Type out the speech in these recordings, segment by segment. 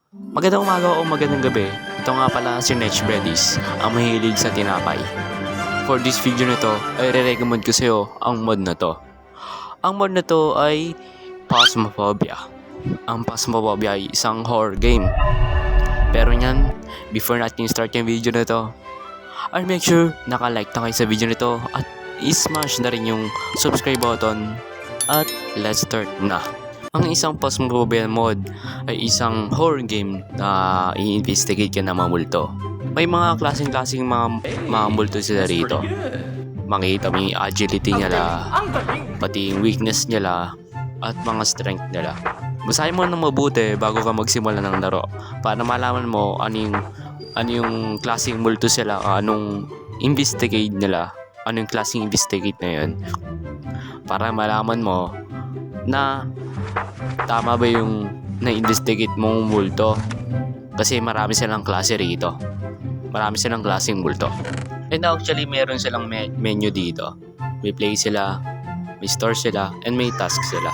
Magandang umaga o magandang gabi. Ito nga pala si Nech Bredis, ang mahilig sa tinapay. For this video na to, ay re-recommend ko sa'yo ang mod na to. Ang mod na to ay Phasmophobia. Ang Phasmophobia ay isang horror game. Pero nyan, before natin start yung video na to, I'll make sure naka-like na kayo sa video na to at i-smash na rin yung subscribe button at let's start na. Ang isang Phasmophobia mod ay isang horror game na i-investigate ka ng mga multo. May mga klaseng-klaseng mga multo sila rito. Makikita mo yung agility nila, pati yung weakness nila, at mga strength nila. Basahin mo ng mabuti bago ka magsimula ng laro para malaman mo ano yung klaseng multo sila, anong investigate nila, anong klaseng investigate na yun. Para malaman mo na tama ba yung na-investigate mong multo. Kasi marami silang klase rito. Marami silang klaseng multo. And actually, meron silang menu dito. May play sila, may store sila, and may task sila.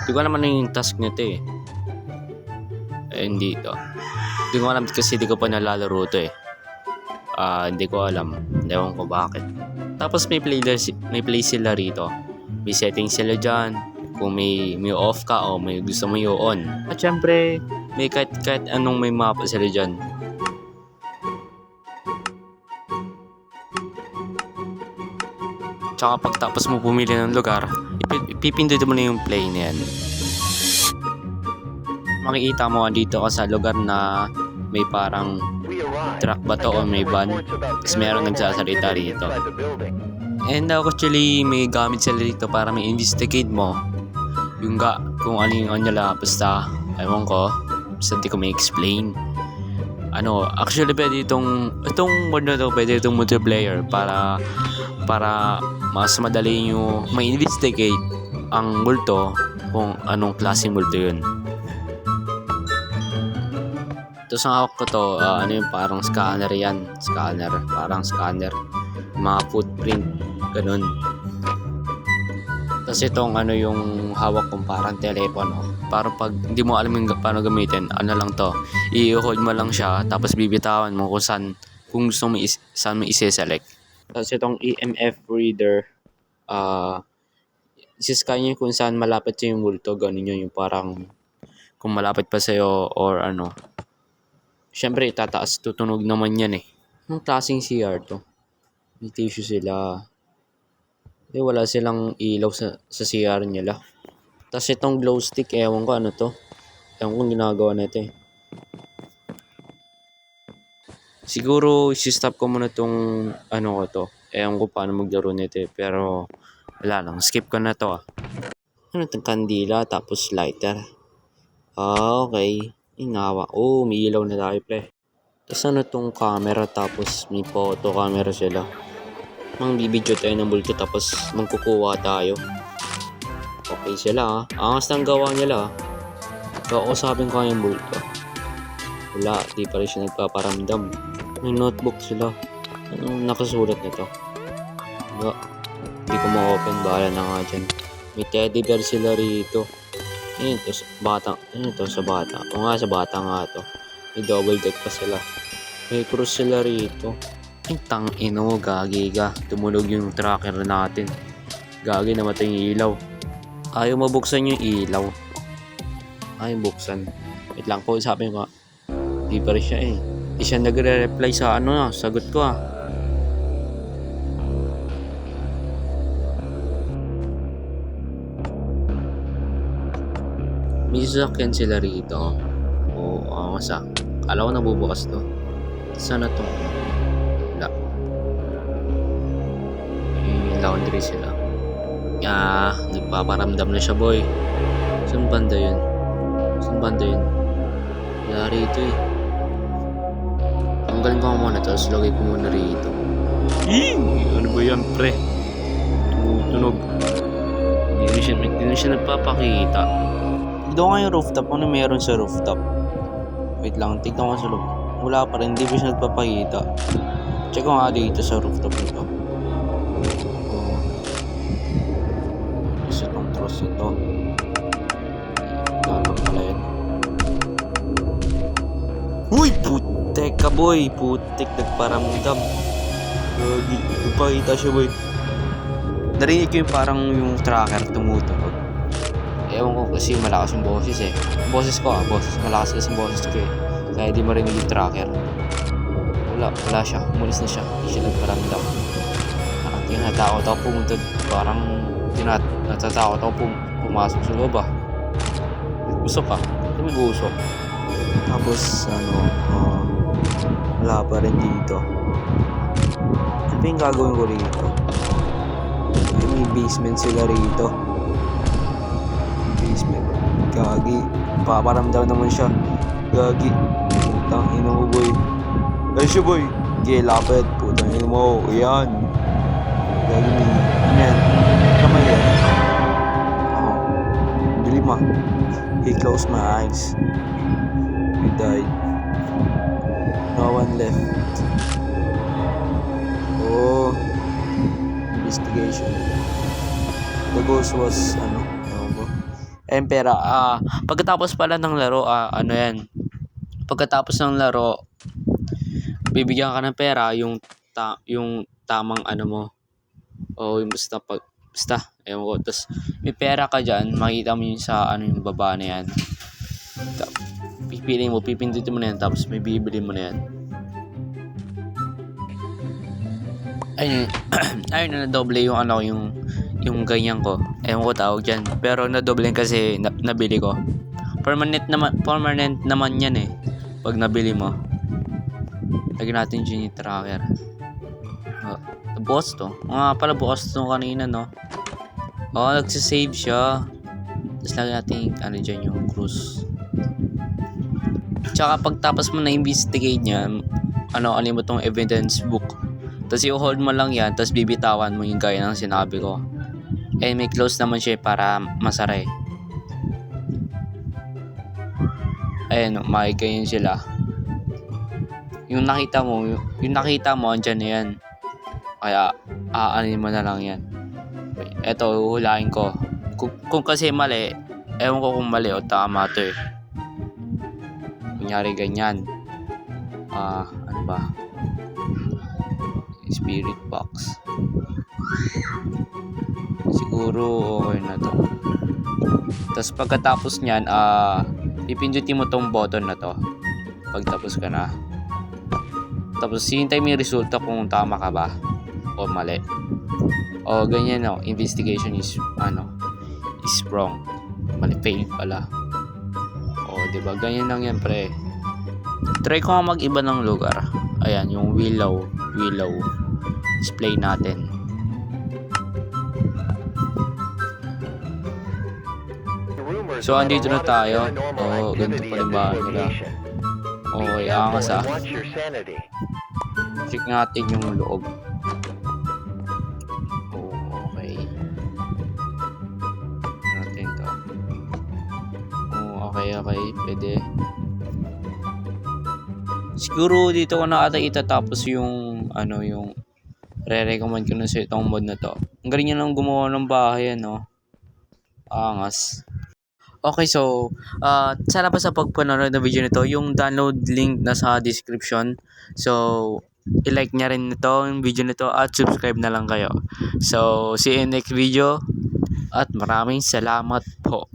Hindi ko naman yung task nito eh. And dito. Hindi ko alam kasi di ko pa nalalaro to eh. Hindi ko alam. Ewan ko bakit. Tapos may play sila rito. May settings sila dyan. Kung may off ka o may gusto mo i-on. At syempre, may kahit anong may mapa sila dyan. Tsaka pagtapos mo pumili ng lugar, ipipindot mo na yung play na yan. Makikita mo dito ka sa lugar na may parang truck ba to o may van. Tapos meron nagsasalita rito. And actually, may gamit sila dito para may investigate mo. Yung kung ano yung nila, basta ewan ko, basta di ko may explain. Actually pwede itong mod na to, pwede itong multiplayer para mas madali nyo ma-investigate ang multo kung anong klaseng multo yun. Ito sa hawak ko to, yung parang scanner yan, parang scanner, mga footprint, ganun. Tapos itong yung hawak kong parang telepono. Parang pag hindi mo alam yung paano gamitin, lang to. I-hold mo lang siya, tapos bibitawan mo kung gusto mo saan mo isi-select. Tapos itong EMF reader, isi-scan nyo kung saan malapit yung multo. Ganun yun, yung parang kung malapit pa sa'yo or ano. Siyempre, itataas, tutunog naman yan eh. Anong klaseng CR to? May tissue sila. Wala silang ilaw sa CR nila. Tapos itong glow stick, ewan ko ano to. Ewan ko ginagawa nito eh. Siguro, isi-stop ko muna tong ko to. Ewan ko paano maglaro nito eh. Pero, wala lang. Skip ko na to ah. Ano itong kandila, tapos lighter. Okay. Inawa. May ilaw na tayo pre. Tapos ano tong camera, tapos may photo camera sila. Bibidyo tayo ng multo tapos magkukuha tayo. Okay sila Angas ng gawa nila Kakausapin ko yung multo. Wala, di pa rin siya nagpaparamdam. May notebook sila. Anong nakasulat nito? Wala. Hindi ko ma-open. Bahala na nga dyan. May teddy bear sila rito. Ito sa bata. Sa bata. O nga, sa bata nga to. May double deck pa sila. May cruise sila rito. Tang-ino, gagi ka. Tumunog yung tracker natin. Gagi, namatay yung ilaw. Ayaw mabuksan yung ilaw. Ayaw buksan. Wait lang po, sabi ko. Di pa rin siya eh. Di siya nagre-reply sa sagot ko May sasakyan sila rito. Angas Kala ko nabubukas to. Sana to? Wala. Laundry sila. Nagpaparamdam na siya boy. Saan banda yun? Wala rito eh. Tanggalin ko muna tapos lagay ko muna rito. Ano ba yan pre? Tumutunog. Hindi na siya nagpapakita. Tignan ko yung rooftop. Ano meron sa rooftop? Wait lang, tignan ko sa loob. Wala pa rin, hindi pa siya nagpapakita. Check ko nga dito sa rooftop nito. Isa itong cross ito. Dalang pala yun. Uy, putek ka boy. Putek, nagparamdam. Gagi, nagpakita siya boy. Narinig ko yung parang yung tracker tumutunog. Ewan ko kasi malakas yung boses eh. Boses ko malakas kasi yung boses ko eh. Kaya di marinig yung tracker. Wala siya. Umalis na siya. Hindi siya nagparamdam. Natakot ako pumunta. Parang natatakot ako pumasok sa loob ah. Usok ah. Ito may usok. Tapos wala pa rin dito. Ano pa yung gagawin ko rito? May basement sila rito. Basement. Gagi. Paparamdam naman siya. Gagi. Putang ina mo boy. Ay siya boy. Gaya lapit. Putang ina mo. Ayan. Gagi may. Ayan. Kamay yan. Dilim ah. He closed my eyes. He died. No one left. Oh. Investigation. The ghost was pera. Pagkatapos pala ng laro, yan. Pagkatapos ng laro, bibigyan ka ng pera yung tamang mo. O yung basta ewan ko. Tapos may pera ka dyan, makita mo yung sa yung baba na yan. Pipiliin mo, pipindutin mo na yan, tapos may bibili mo na yan. Ayun na doble yung yung ganyan ko. Ewan ko tawag dyan. Pero nadoble kasi nabili ko. Permanent naman yan eh. Pag nabili mo. Lagyan natin dyan yung tracker. Bukas to. Pala bukas to kanina no. Nagsisave siya. Tapos lagyan natin dyan yung cruise. Tsaka pagtapos mo na investigate niya, alin mo tong evidence book. Tapos i-hold mo lang yan, tapos bibitawan mo yung gaya ng sinabi ko. May close naman siya para masara eh. Ayan, makigayin sila. Yung nakita mo, andyan na yan. Kaya, aanin mo na lang yan. Eto, uhulain ko. Kung kasi mali, ewan ko kung mali o tama to eh. Kunyari ganyan. Ano ba? Spirit box. Siguro okay na to. Tapos pagkatapos nyan, ipindutin mo tong button na to. Pagtapos ka na. Tapos hintay mo yung resulta kung tama ka ba o mali. O ganyan no, investigation is wrong. Mali, failed pala. O diba, ganyan lang yan pre. Try ko nga mag-iba ng lugar. Ayan, yung willow display natin. So andito na tayo. Ganito pa rin ba nila. Okay, angas check natin yung loob. Okay. Natin to. Okay, pwede. Siguro dito ko na ata itatapos yung yung re-recommend ko na sa itong mod na to. Ang galing niya lang gumawa ng bahay angas. Okay, so sana pa sa pagpanood ng video nito, yung download link nasa description. So i-like niya rin yung video nito at subscribe na lang kayo. So see you in next video at maraming salamat po.